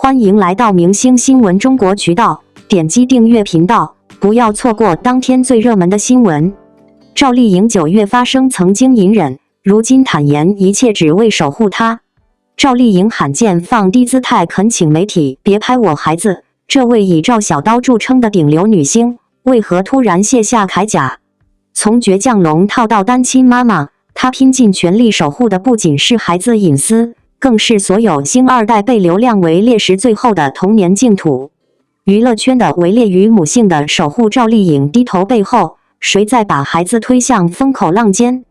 欢迎来到明星新闻中国渠道，点击订阅频道，不要错过当天最热门的新闻。赵丽颖9月发声曾经隐忍，如今坦言一切只为守护她。赵丽颖罕见放低姿态恳请媒体别拍我孩子，这位以赵小刀著称的顶流女星，为何突然卸下铠甲？从倔强龙套到单亲妈妈，她拼尽全力守护的不仅是孩子隐私，更是所有星二代被流量为猎食最后的童年净土。娱乐圈的围猎与母性的守护，赵丽颖低头背后，谁在把孩子推向风口浪尖？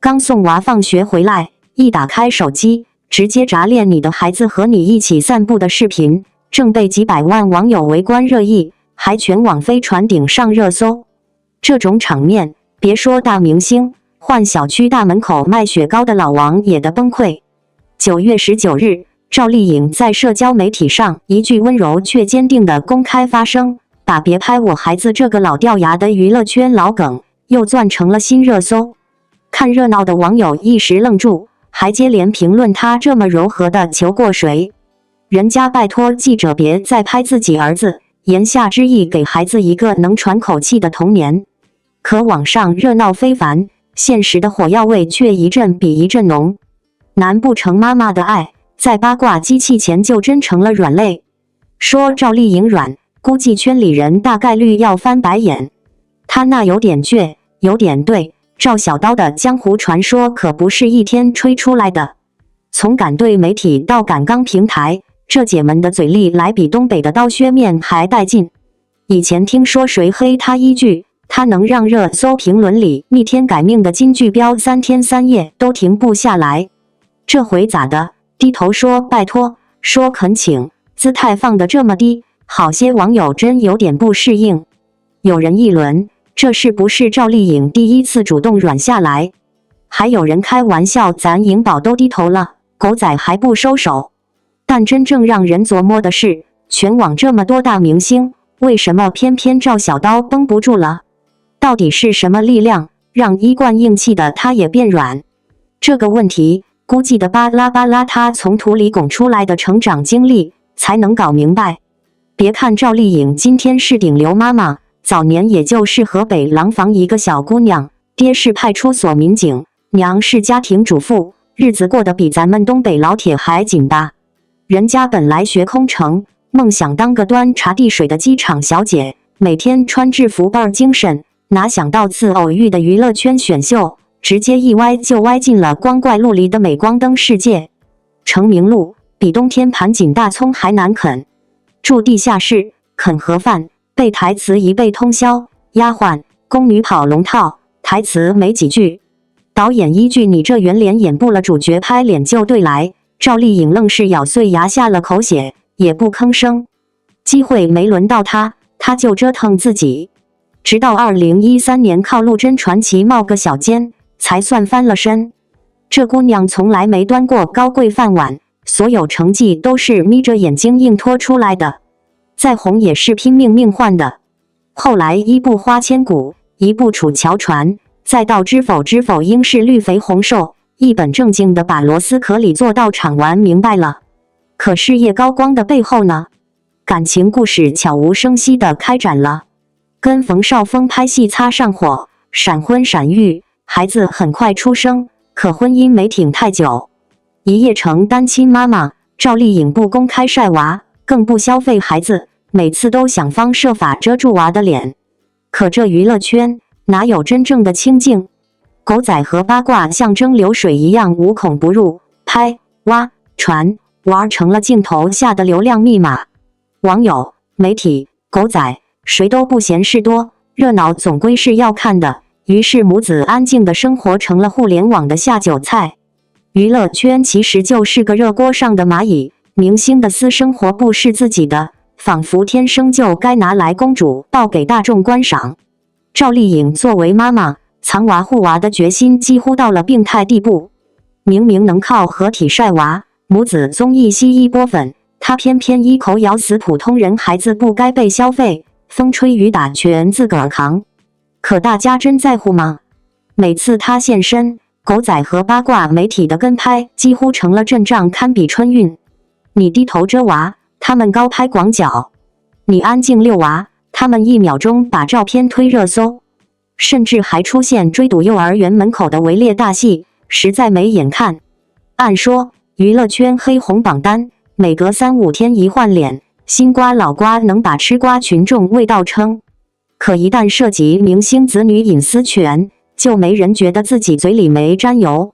刚送娃放学回来，一打开手机，直接炸裂你的孩子和你一起散步的视频，正被几百万网友围观热议，还全网飞传顶上热搜。这种场面，别说大明星，换小区大门口卖雪糕的老王也得崩溃。9月19日，赵丽颖在社交媒体上一句温柔却坚定的公开发声，把别拍我孩子这个老掉牙的娱乐圈老梗又攥成了新热搜。看热闹的网友一时愣住，还接连评论她这么柔和的求过谁？人家拜托记者别再拍自己儿子，言下之意给孩子一个能喘口气的童年。可网上热闹非凡，现实的火药味却一阵比一阵浓。难不成妈妈的爱在八卦机器前就真成了软肋？说赵丽颖软，估计圈里人大概率要翻白眼。她那有点倔，有点对，赵小刀的江湖传说可不是一天吹出来的。从敢对媒体到敢刚平台，这姐们的嘴力来比东北的刀削面还带劲。以前听说谁黑她一句，她能让热搜评论里逆天改命的金句标3天3夜都停不下来。这回咋的？低头说拜托，说恳请，姿态放得这么低，好些网友真有点不适应。有人议论，这是不是赵丽颖第一次主动软下来？还有人开玩笑，咱颖宝都低头了，狗仔还不收手。但真正让人琢磨的是，全网这么多大明星，为什么偏偏赵小刀绷不住了？到底是什么力量，让一贯硬气的他也变软？这个问题，估计的巴拉巴拉他从土里拱出来的成长经历才能搞明白。别看赵丽颖今天是顶流妈妈，早年也就是河北廊坊一个小姑娘，爹是派出所民警，娘是家庭主妇，日子过得比咱们东北老铁还紧吧。人家本来学空乘，梦想当个端茶递水的机场小姐，每天穿制服倍儿精神，哪想到次偶遇的娱乐圈选秀，直接一歪就歪进了光怪陆离的镁光灯世界。成名路比冬天盘锦大葱还难啃，住地下室啃盒饭，背台词一背通宵，丫鬟宫女跑龙套，台词没几句，导演依据你这圆脸演不了主角拍脸就对来。赵丽颖愣是咬碎牙下了口血，也不吭声。机会没轮到她，她就折腾自己，直到2013年靠陆贞传奇冒个小尖，才算翻了身。这姑娘从来没端过高贵饭碗，所有成绩都是眯着眼睛硬拖出来的，再红也是拼命命换的。后来一部花千骨，一部楚乔传，再到知否知否应是绿肥红瘦，一本正经的把螺丝壳里做到场玩明白了。可事业高光的背后呢？感情故事悄无声息地开展了，跟冯绍峰拍戏擦上火，闪婚闪育，孩子很快出生，可婚姻没挺太久。一夜成单亲妈妈，赵丽颖不公开晒娃，更不消费孩子，每次都想方设法遮住娃的脸。可这娱乐圈哪有真正的清静？狗仔和八卦像蒸流水一样无孔不入，拍、挖、传、玩成了镜头下的流量密码。网友、媒体、狗仔，谁都不嫌事多，热闹总归是要看的。于是母子安静的生活成了互联网的下酒菜。娱乐圈其实就是个热锅上的蚂蚁，明星的私生活不是自己的，仿佛天生就该拿来公主抱给大众观赏。赵丽颖作为妈妈，藏娃护娃的决心几乎到了病态地步。明明能靠合体晒娃、母子综艺吸一波粉，她偏偏一口咬死普通人孩子不该被消费，风吹雨打全自个儿扛。可大家真在乎吗？每次她现身，狗仔和八卦媒体的跟拍几乎成了阵仗，堪比春运。你低头遮娃，他们高拍广角，你安静遛娃，他们1秒钟把照片推热搜，甚至还出现追堵幼儿园门口的围猎大戏，实在没眼看。按说娱乐圈黑红榜单每隔3、5天一换脸，新瓜老瓜能把吃瓜群众喂到撑，可一旦涉及明星子女隐私权，就没人觉得自己嘴里没沾油。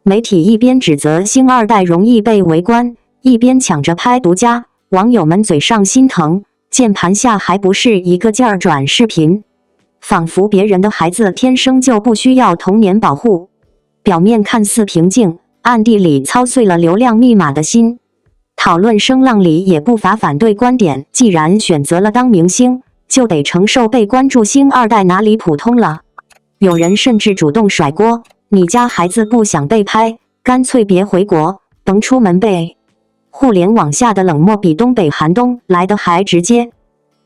媒体一边指责星二代容易被围观，一边抢着拍独家，网友们嘴上心疼，键盘下还不是一个劲儿转视频，仿佛别人的孩子天生就不需要童年保护。表面看似平静，暗地里操碎了流量密码的心。讨论声浪里也不乏反对观点，既然选择了当明星，就得承受被关注，星二代哪里普通了？有人甚至主动甩锅，你家孩子不想被拍，干脆别回国，甭出门呗。互联网下的冷漠比东北寒冬来得还直接。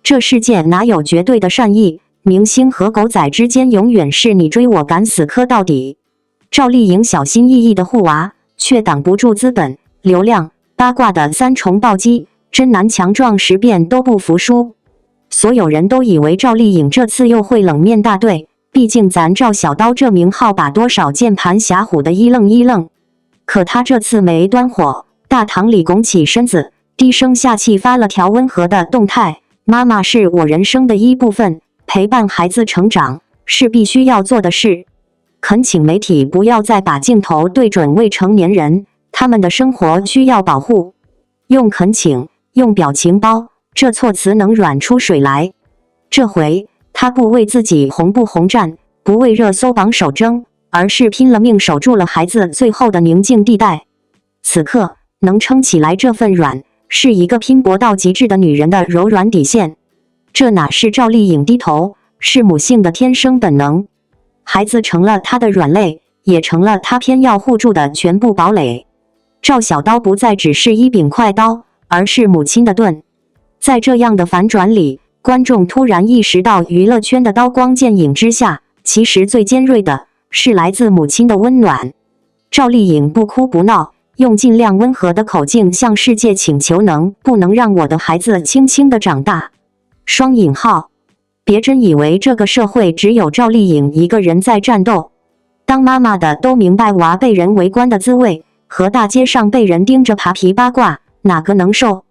这世界哪有绝对的善意？明星和狗仔之间永远是你追我赶，死磕到底。赵丽颖小心翼翼的护娃，却挡不住资本、流量、八卦的3重暴击，真男强壮10遍都不服输。所有人都以为赵丽颖这次又会冷面大对，毕竟咱赵小刀这名号把多少键盘侠唬得一愣一愣。可他这次没端火，大堂里拱起身子，低声下气发了条温和的动态：妈妈是我人生的一部分，陪伴孩子成长是必须要做的事。恳请媒体不要再把镜头对准未成年人，他们的生活需要保护。用恳请，用表情包，这措辞能软出水来。这回他不为自己红不红战，不为热搜榜首争，而是拼了命守住了孩子最后的宁静地带。此刻能撑起来这份软，是一个拼搏到极致的女人的柔软底线。这哪是赵丽颖低头，是母性的天生本能。孩子成了她的软肋，也成了她偏要护住的全部堡垒。赵小刀不再只是一柄快刀，而是母亲的盾。在这样的反转里，观众突然意识到，娱乐圈的刀光剑影之下，其实最尖锐的是来自母亲的温暖。赵丽颖不哭不闹，用尽量温和的口径向世界请求，能不能让我的孩子轻轻地长大？双引号。别真以为这个社会只有赵丽颖一个人在战斗。当妈妈的都明白娃被人围观的滋味，和大街上被人盯着扒皮八卦，哪个能受？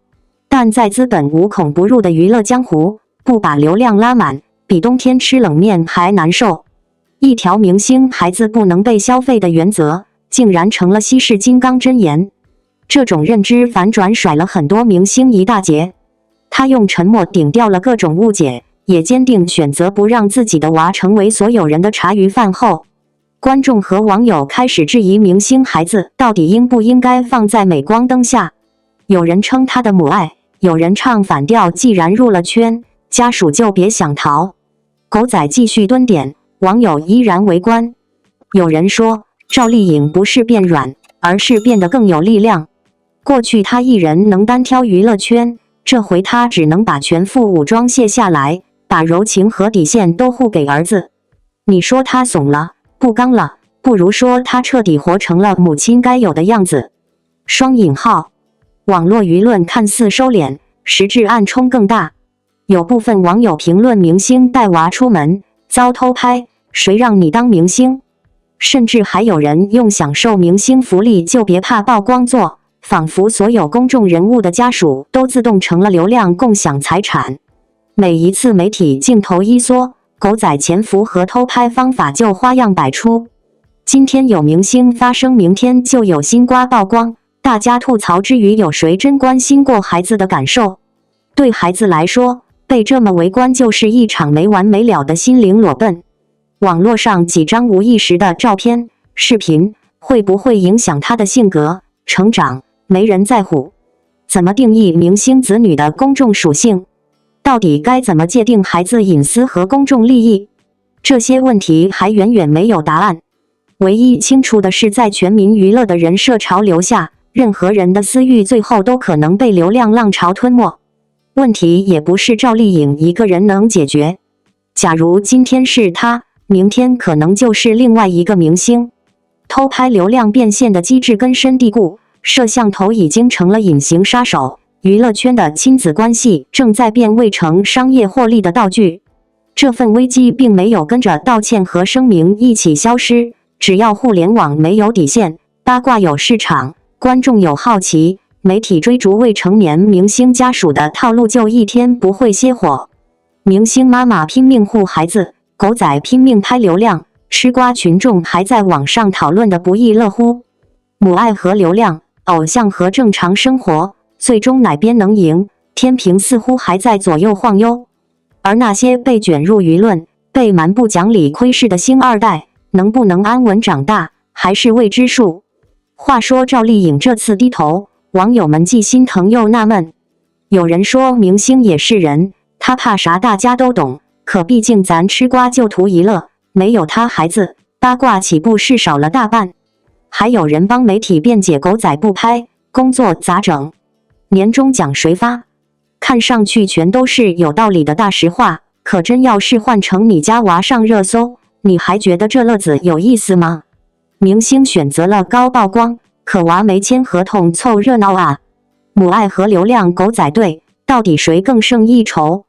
但在资本无孔不入的娱乐江湖，不把流量拉满，比冬天吃冷面还难受。一条明星孩子不能被消费的原则，竟然成了稀世金刚箴言。这种认知反转甩了很多明星一大截。他用沉默顶掉了各种误解，也坚定选择不让自己的娃成为所有人的茶余饭后。观众和网友开始质疑明星孩子到底应不应该放在镁光灯下。有人称他的母爱，有人唱反调，既然入了圈，家属就别想逃。狗仔继续蹲点，网友依然围观。有人说赵丽颖不是变软，而是变得更有力量。过去她一人能单挑娱乐圈，这回她只能把全副武装卸下来，把柔情和底线都护给儿子。你说她怂了，不刚了，不如说她彻底活成了母亲该有的样子。双引号。网络舆论看似收敛，实质暗冲更大。有部分网友评论明星带娃出门遭偷拍，谁让你当明星？甚至还有人用享受明星福利就别怕曝光做，仿佛所有公众人物的家属都自动成了流量共享财产。每一次媒体镜头一缩，狗仔潜伏和偷拍方法就花样百出。今天有明星发声，明天就有新瓜曝光。大家吐槽之余，有谁真关心过孩子的感受？对孩子来说，被这么围观就是一场没完没了的心灵裸奔。网络上几张无意识的照片、视频，会不会影响他的性格、成长？没人在乎。怎么定义明星子女的公众属性？到底该怎么界定孩子隐私和公众利益？这些问题还远远没有答案。唯一清楚的是，在全民娱乐的人设潮流下，任何人的私欲最后都可能被流量浪潮吞没。问题也不是赵丽颖一个人能解决。假如今天是她，明天可能就是另外一个明星。偷拍流量变现的机制根深蒂固，摄像头已经成了隐形杀手，娱乐圈的亲子关系正在变味成商业获利的道具。这份危机并没有跟着道歉和声明一起消失，只要互联网没有底线，八卦有市场，观众有好奇，媒体追逐未成年明星家属的套路就一天不会歇火。明星妈妈拼命护孩子，狗仔拼命拍流量，吃瓜群众还在网上讨论的不亦乐乎。母爱和流量，偶像和正常生活，最终哪边能赢？天平似乎还在左右晃悠。而那些被卷入舆论、被蛮不讲理窥视的星二代，能不能安稳长大，还是未知数。话说赵丽颖这次低头，网友们既心疼又纳闷。有人说明星也是人，他怕啥大家都懂，可毕竟咱吃瓜就图一乐，没有他孩子，八卦岂不是少了大半？还有人帮媒体辩解狗仔不拍，工作咋整？年终奖谁发？看上去全都是有道理的大实话，可真要是换成你家娃上热搜，你还觉得这乐子有意思吗？明星选择了高曝光，可娃没签合同凑热闹啊！母爱和流量狗仔队，到底谁更胜一筹？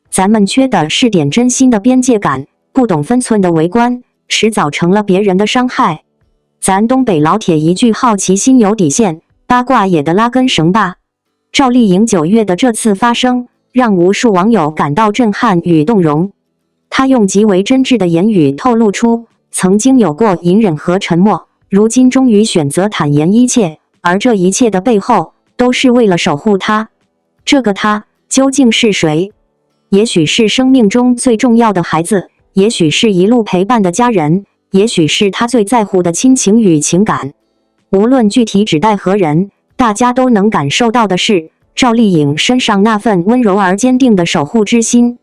咱们缺的是点真心的边界感，不懂分寸的围观，迟早成了别人的伤害。咱东北老铁一句好奇心有底线，八卦也得拉根绳吧。赵丽颖9月的这次发声，让无数网友感到震撼与动容。她用极为真挚的言语透露出，曾经有过隐忍和沉默，如今终于选择坦言一切，而这一切的背后，都是为了守护她。这个她究竟是谁？也许是生命中最重要的孩子，也许是一路陪伴的家人，也许是她最在乎的亲情与情感。无论具体指代何人，大家都能感受到的是，赵丽颖身上那份温柔而坚定的守护之心。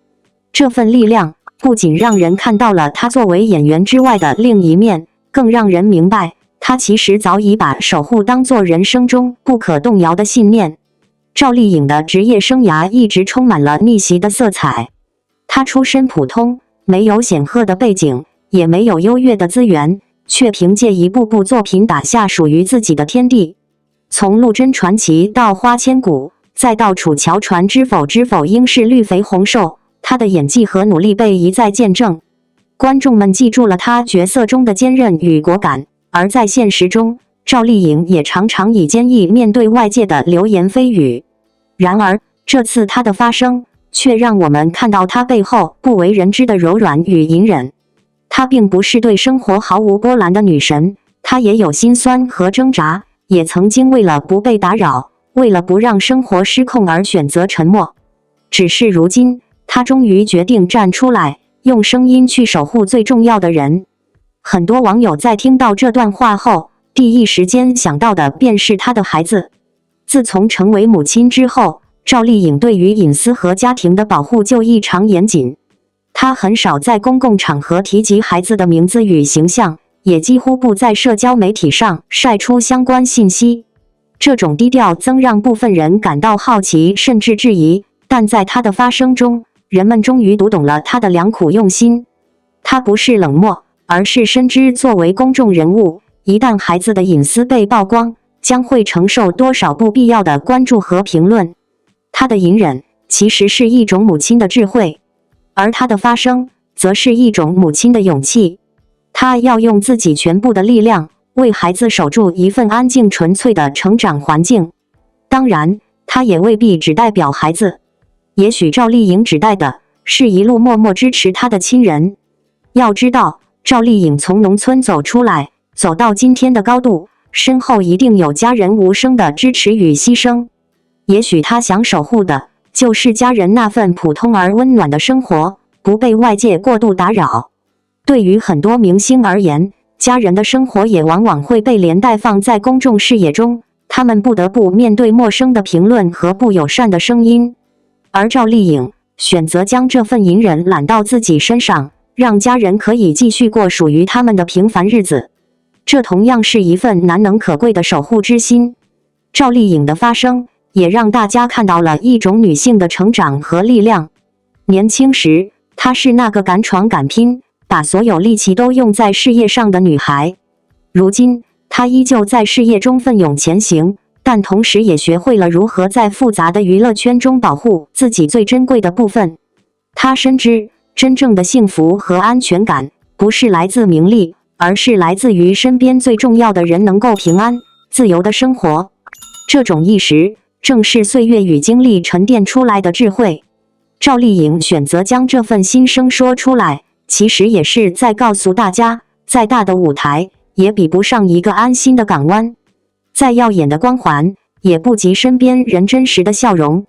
这份力量不仅让人看到了她作为演员之外的另一面，更让人明白，她其实早已把守护当作人生中不可动摇的信念。赵丽颖的职业生涯一直充满了逆袭的色彩。她出身普通，没有显赫的背景，也没有优越的资源，却凭借一部部作品打下属于自己的天地。从《陆贞传奇》到《花千骨》，再到《楚乔传知否知否应是绿肥红瘦》，她的演技和努力被一再见证。观众们记住了她角色中的坚韧与果敢，而在现实中，赵丽颖也常常以坚毅面对外界的流言蜚语。然而，这次她的发声，却让我们看到她背后不为人知的柔软与隐忍。她并不是对生活毫无波澜的女神，她也有心酸和挣扎。也曾经为了不被打扰，为了不让生活失控而选择沉默。只是如今，他终于决定站出来，用声音去守护最重要的人。很多网友在听到这段话后，第一时间想到的便是他的孩子。自从成为母亲之后，赵丽颖对于隐私和家庭的保护就异常严谨。她很少在公共场合提及孩子的名字与形象，也几乎不在社交媒体上晒出相关信息。这种低调曾让部分人感到好奇甚至质疑，但在他的发声中，人们终于读懂了他的良苦用心。他不是冷漠，而是深知作为公众人物，一旦孩子的隐私被曝光，将会承受多少不必要的关注和评论。他的隐忍其实是一种母亲的智慧，而他的发声则是一种母亲的勇气。他要用自己全部的力量，为孩子守住一份安静纯粹的成长环境。当然，他也未必只代表孩子。也许赵丽颖指代的是一路默默支持她的亲人。要知道，赵丽颖从农村走出来，走到今天的高度，身后一定有家人无声的支持与牺牲。也许她想守护的，就是家人那份普通而温暖的生活，不被外界过度打扰。对于很多明星而言，家人的生活也往往会被连带放在公众视野中，他们不得不面对陌生的评论和不友善的声音。而赵丽颖选择将这份隐忍揽到自己身上，让家人可以继续过属于他们的平凡日子。这同样是一份难能可贵的守护之心。赵丽颖的发声也让大家看到了一种女性的成长和力量。年轻时，她是那个敢闯敢拼，把所有力气都用在事业上的女孩。如今，她依旧在事业中奋勇前行，但同时也学会了如何在复杂的娱乐圈中保护自己最珍贵的部分。他深知，真正的幸福和安全感不是来自名利，而是来自于身边最重要的人能够平安、自由的生活。这种意识正是岁月与经历沉淀出来的智慧。赵丽颖选择将这份心声说出来，其实也是在告诉大家，再大的舞台也比不上一个安心的港湾，再耀眼的光环也不及身边人真实的笑容。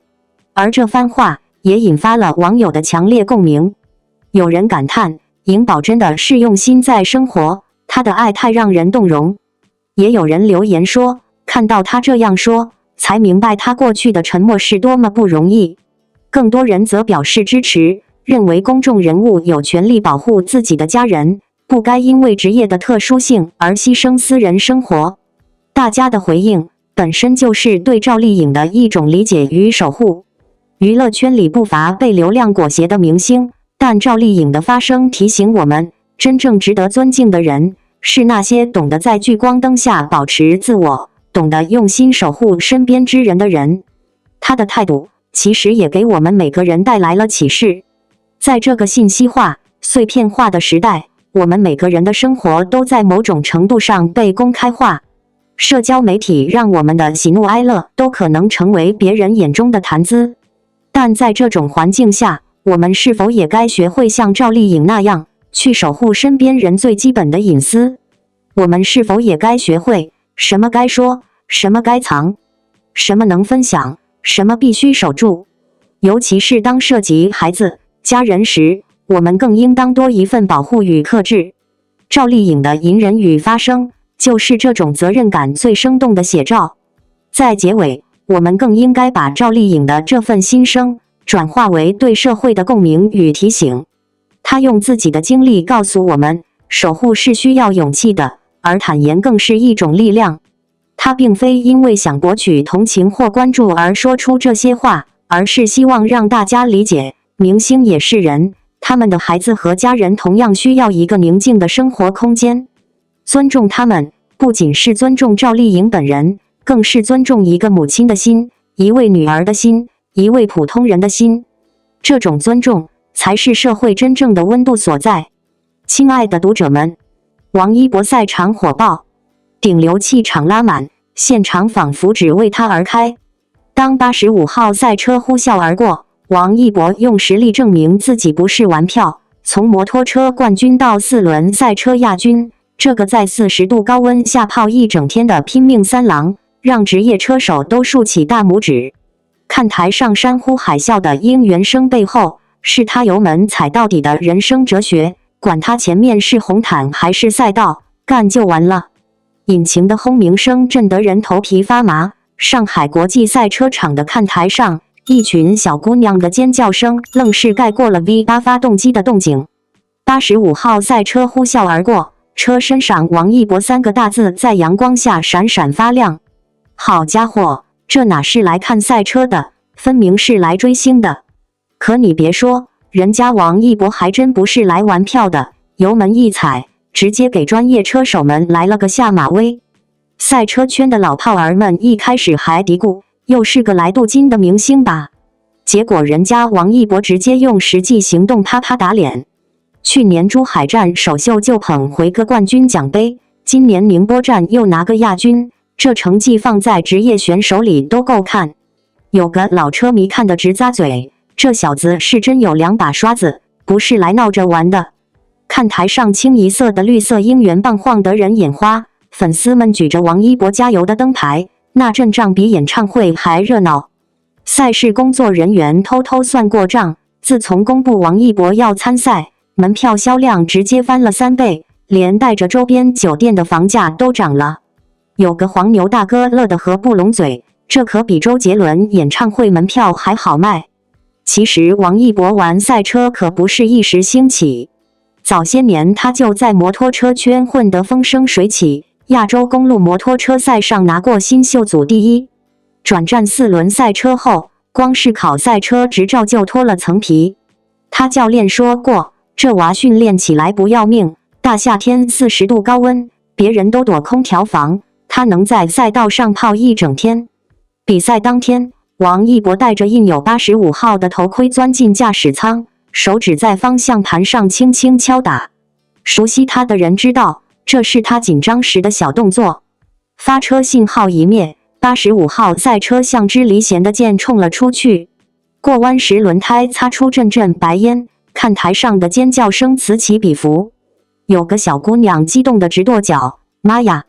而这番话也引发了网友的强烈共鸣。有人感叹，颖宝真的是用心在生活，她的爱太让人动容。也有人留言说，看到她这样说，才明白她过去的沉默是多么不容易。更多人则表示支持，认为公众人物有权利保护自己的家人，不该因为职业的特殊性而牺牲私人生活。大家的回应本身就是对赵丽颖的一种理解与守护。娱乐圈里不乏被流量裹挟的明星，但赵丽颖的发声提醒我们，真正值得尊敬的人是那些懂得在聚光灯下保持自我，懂得用心守护身边之人的人。她的态度其实也给我们每个人带来了启示。在这个信息化、碎片化的时代，我们每个人的生活都在某种程度上被公开化。社交媒体让我们的喜怒哀乐都可能成为别人眼中的谈资。但在这种环境下，我们是否也该学会像赵丽颖那样，去守护身边人最基本的隐私？我们是否也该学会什么该说，什么该藏，什么能分享，什么必须守住？尤其是当涉及孩子、家人时，我们更应当多一份保护与克制。赵丽颖的隐忍与发声，就是这种责任感最生动的写照。在结尾，我们更应该把赵丽颖的这份心声转化为对社会的共鸣与提醒。她用自己的经历告诉我们，守护是需要勇气的，而坦言更是一种力量。她并非因为想博取同情或关注而说出这些话，而是希望让大家理解，明星也是人，他们的孩子和家人同样需要一个宁静的生活空间。尊重他们，不仅是尊重赵丽颖本人，更是尊重一个母亲的心，一位女儿的心，一位普通人的心。这种尊重才是社会真正的温度所在。亲爱的读者们，王一博赛场火爆，顶流气场拉满，现场仿佛只为他而开。当85号赛车呼啸而过，王一博用实力证明自己不是玩票，从摩托车冠军到4轮赛车亚军，这个在40度高温下泡一整天的拼命三郎，让职业车手都竖起大拇指。看台上山呼海啸的应援声背后，是他油门踩到底的人生哲学，管他前面是红毯还是赛道，干就完了。引擎的轰鸣声震得人头皮发麻，上海国际赛车场的看台上，一群小姑娘的尖叫声愣是盖过了 V8 发动机的动静。85号赛车呼啸而过，车身上王一博3个大字在阳光下闪闪发亮。好家伙，这哪是来看赛车的，分明是来追星的。可你别说，人家王一博还真不是来玩票的，油门一踩，直接给专业车手们来了个下马威。赛车圈的老炮儿们一开始还嘀咕，又是个来镀金的明星吧？结果人家王一博直接用实际行动啪啪打脸。去年珠海站首秀就捧回个冠军奖杯，今年宁波站又拿个亚军，这成绩放在职业选手里都够看。有个老车迷看得直咂嘴，这小子是真有2把刷子，不是来闹着玩的。看台上清一色的绿色应援棒晃得人眼花，粉丝们举着王一博加油的灯牌，那阵仗比演唱会还热闹。赛事工作人员偷偷算过账，自从公布王一博要参赛，门票销量直接翻了3倍，连带着周边酒店的房价都涨了。有个黄牛大哥乐得合不拢嘴，这可比周杰伦演唱会门票还好卖。其实王一博玩赛车可不是一时兴起，早些年他就在摩托车圈混得风生水起，亚洲公路摩托车赛上拿过新秀组第1。转战4轮赛车后，光是考赛车执照就脱了层皮。他教练说过，这娃训练起来不要命，大夏天40度高温，别人都躲空调房，他他能在赛道上泡一整天。比赛当天，王一博戴着印有85号的头盔钻进驾驶舱，手指在方向盘上轻轻敲打。熟悉他的人知道，这是他紧张时的小动作。发车信号一灭，85号赛车像支离弦的箭冲了出去。过弯时轮胎擦出阵阵白烟，看台上的尖叫声此起彼伏。有个小姑娘激动得直跺脚，妈呀，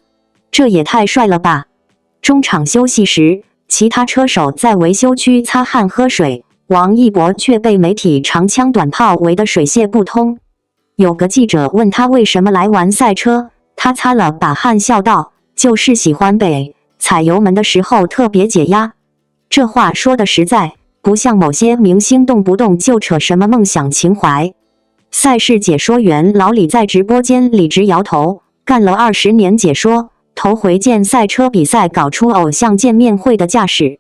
这也太帅了吧！中场休息时，其他车手在维修区擦汗喝水，王一博却被媒体长枪短炮围得水泄不通。有个记者问他为什么来玩赛车，他擦了把汗笑道：“就是喜欢呗，踩油门的时候特别解压。”这话说的实在，不像某些明星动不动就扯什么梦想情怀。赛事解说员老李在直播间里直摇头，干了20年解说，头回见赛车比赛搞出偶像见面会的架势。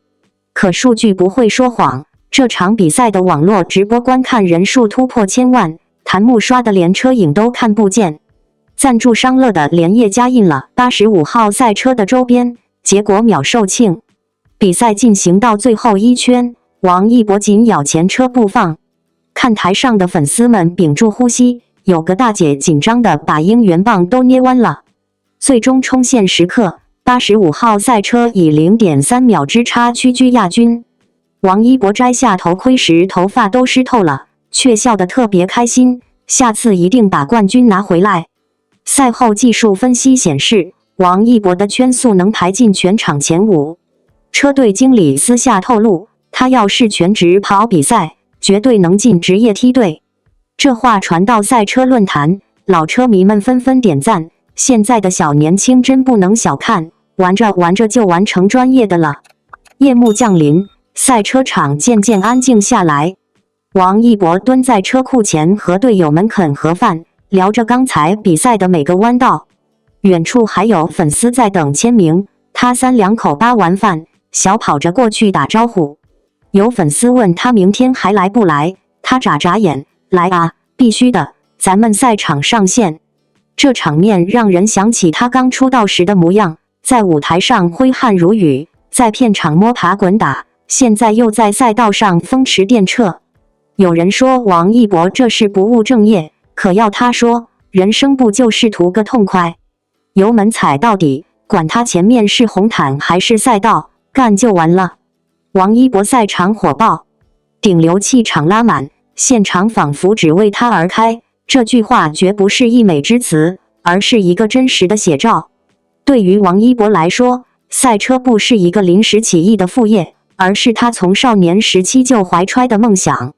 可数据不会说谎，这场比赛的网络直播观看人数突破1000万，弹幕刷的连车影都看不见。赞助商乐的连夜加印了85号赛车的周边，结果秒售罄。比赛进行到最后一圈，王一博紧咬前车不放。看台上的粉丝们屏住呼吸，有个大姐紧张的把应援棒都捏弯了。最终冲线时刻，85号赛车以0.3秒之差屈居亚军。王一博摘下头盔时头发都湿透了，却笑得特别开心，下次一定把冠军拿回来。赛后技术分析显示，王一博的圈速能排进全场前5。车队经理私下透露，他要是全职跑比赛，绝对能进职业梯队。这话传到赛车论坛，老车迷们纷纷点赞。现在的小年轻真不能小看，玩着玩着就玩成专业的了。夜幕降临，赛车场渐渐安静下来。王一博蹲在车库前和队友们啃盒饭，聊着刚才比赛的每个弯道。远处还有粉丝在等签名，他3两口扒完饭，小跑着过去打招呼。有粉丝问他明天还来不来，他眨眨眼，来啊，必须的，咱们赛场上线。这场面让人想起他刚出道时的模样，在舞台上挥汗如雨，在片场摸爬滚打，现在又在赛道上风驰电掣。有人说王一博这是不务正业，可要他说，人生不就是图个痛快？油门踩到底，管他前面是红毯还是赛道，干就完了。王一博赛场火爆，顶流气场拉满，现场仿佛只为他而开。这句话绝不是溢美之词，而是一个真实的写照。对于王一博来说，赛车不是一个临时起意的副业，而是他从少年时期就怀揣的梦想。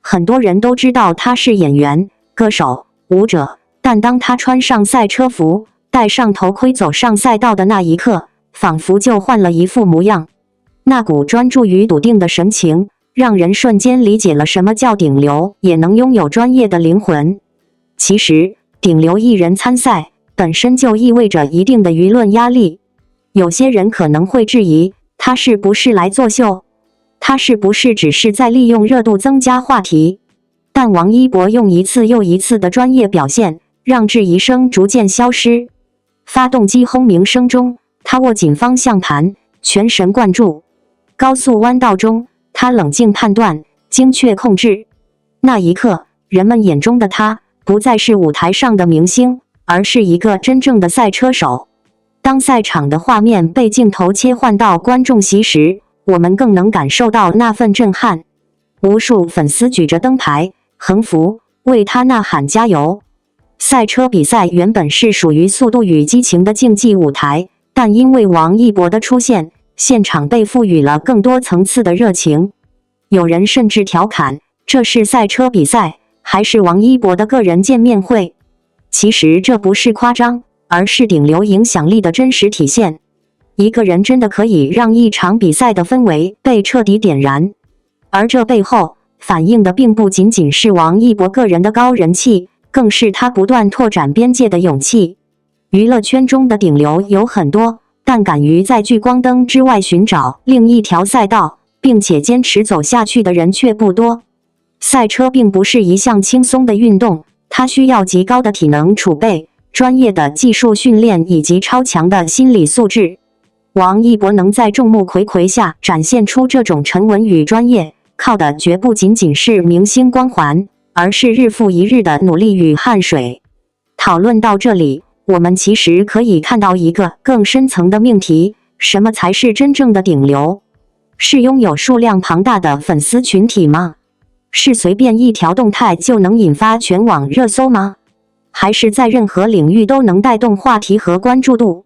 很多人都知道他是演员、歌手、舞者，但当他穿上赛车服，戴上头盔走上赛道的那一刻，仿佛就换了一副模样。那股专注与笃定的神情，让人瞬间理解了什么叫顶流也能拥有专业的灵魂。其实，顶流艺人参赛本身就意味着一定的舆论压力。有些人可能会质疑，他是不是来作秀？他是不是只是在利用热度增加话题？但王一博用一次又一次的专业表现，让质疑声逐渐消失。发动机轰鸣声中，他握紧方向盘，全神贯注。高速弯道中，他冷静判断，精确控制。那一刻，人们眼中的他不再是舞台上的明星，而是一个真正的赛车手。当赛场的画面被镜头切换到观众席时，我们更能感受到那份震撼。无数粉丝举着灯牌、横幅，为他呐喊加油。赛车比赛原本是属于《速度与激情》的竞技舞台，但因为王一博的出现，现场被赋予了更多层次的热情。有人甚至调侃，这是赛车比赛，还是王一博的个人见面会？其实这不是夸张，而是顶流影响力的真实体现。一个人真的可以让一场比赛的氛围被彻底点燃，而这背后反映的并不仅仅是王一博个人的高人气，更是他不断拓展边界的勇气。娱乐圈中的顶流有很多，但敢于在聚光灯之外寻找另一条赛道，并且坚持走下去的人却不多。赛车并不是一项轻松的运动，它需要极高的体能储备、专业的技术训练以及超强的心理素质。王一博能在众目睽睽下展现出这种沉稳与专业，靠的绝不仅仅是明星光环，而是日复一日的努力与汗水。讨论到这里，我们其实可以看到一个更深层的命题：什么才是真正的顶流？是拥有数量庞大的粉丝群体吗？是随便一条动态就能引发全网热搜吗？还是在任何领域都能带动话题和关注度？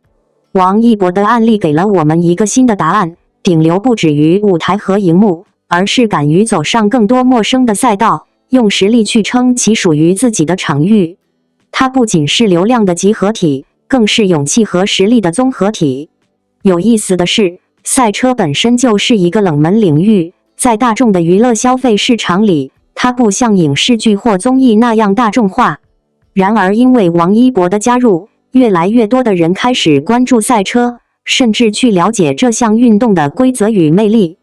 王一博的案例给了我们一个新的答案：顶流不止于舞台和荧幕，而是敢于走上更多陌生的赛道，用实力去撑起属于自己的场域。它不仅是流量的集合体，更是勇气和实力的综合体。有意思的是，赛车本身就是一个冷门领域，在大众的娱乐消费市场里，它不像影视剧或综艺那样大众化。然而，因为王一博的加入，越来越多的人开始关注赛车，甚至去了解这项运动的规则与魅力。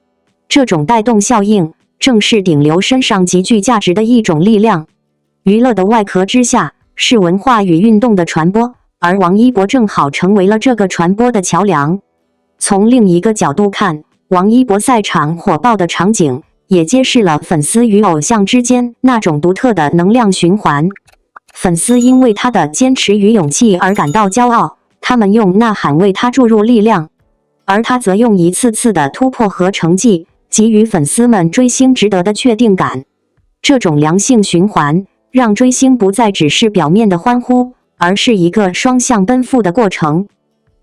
这种带动效应，正是顶流身上极具价值的一种力量。娱乐的外壳之下，是文化与运动的传播，而王一博正好成为了这个传播的桥梁。从另一个角度看，王一博赛场火爆的场景，也揭示了粉丝与偶像之间那种独特的能量循环。粉丝因为他的坚持与勇气而感到骄傲，他们用呐喊为他注入力量，而他则用一次次的突破和成绩，给予粉丝们追星值得的确定感。这种良性循环，让追星不再只是表面的欢呼，而是一个双向奔赴的过程。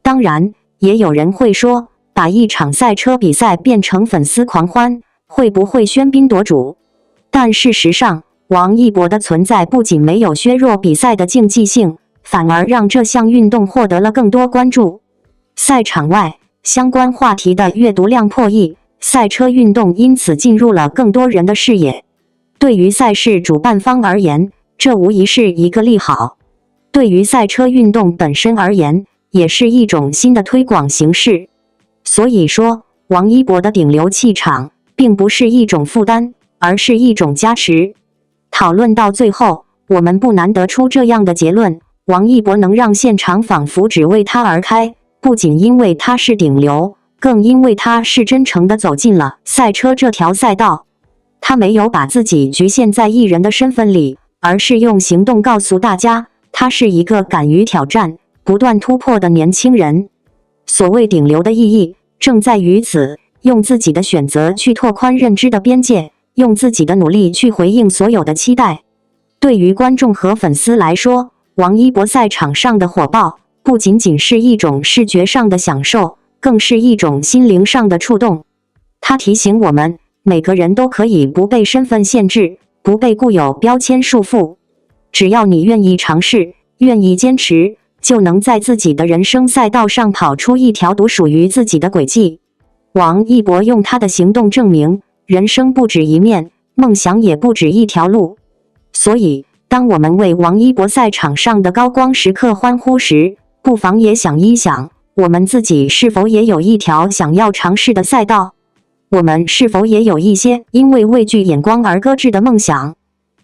当然，也有人会说，把一场赛车比赛变成粉丝狂欢，会不会喧宾夺主？但事实上，王一博的存在不仅没有削弱比赛的竞技性，反而让这项运动获得了更多关注。赛场外，相关话题的阅读量破亿，赛车运动因此进入了更多人的视野。对于赛事主办方而言，这无疑是一个利好；对于赛车运动本身而言，也是一种新的推广形式。所以说，王一博的顶流气场并不是一种负担，而是一种加持。讨论到最后，我们不难得出这样的结论：王一博能让现场仿佛只为他而开，不仅因为他是顶流，更因为他是真诚地走进了赛车这条赛道。他没有把自己局限在艺人的身份里，而是用行动告诉大家，他是一个敢于挑战、不断突破的年轻人。所谓顶流的意义，正在于此：用自己的选择去拓宽认知的边界，用自己的努力去回应所有的期待。对于观众和粉丝来说，王一博赛场上的火爆，不仅仅是一种视觉上的享受，更是一种心灵上的触动。它提醒我们，每个人都可以不被身份限制，不被固有标签束缚。只要你愿意尝试，愿意坚持，就能在自己的人生赛道上跑出一条独属于自己的轨迹。王一博用他的行动证明，人生不止一面，梦想也不止一条路。所以，当我们为王一博赛场上的高光时刻欢呼时，不妨也想一想，我们自己是否也有一条想要尝试的赛道？我们是否也有一些因为畏惧眼光而搁置的梦想？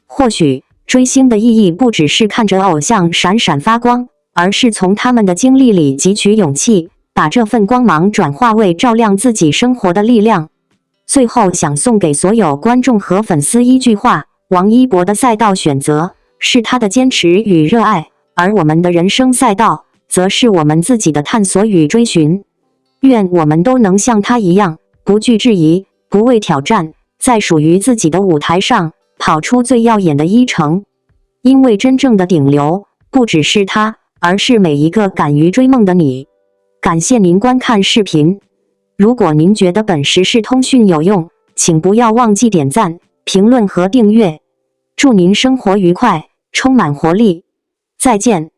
或许，追星的意义不只是看着偶像闪闪发光，而是从他们的经历里汲取勇气，把这份光芒转化为照亮自己生活的力量。最后想送给所有观众和粉丝一句话：王一博的赛道选择是他的坚持与热爱，而我们的人生赛道则是我们自己的探索与追寻。愿我们都能像他一样，不惧质疑，不畏挑战，在属于自己的舞台上跑出最耀眼的一程。因为真正的顶流不只是他，而是每一个敢于追梦的你。感谢您观看视频。如果您觉得本时事通讯有用，请不要忘记点赞、评论和订阅。祝您生活愉快，充满活力。再见。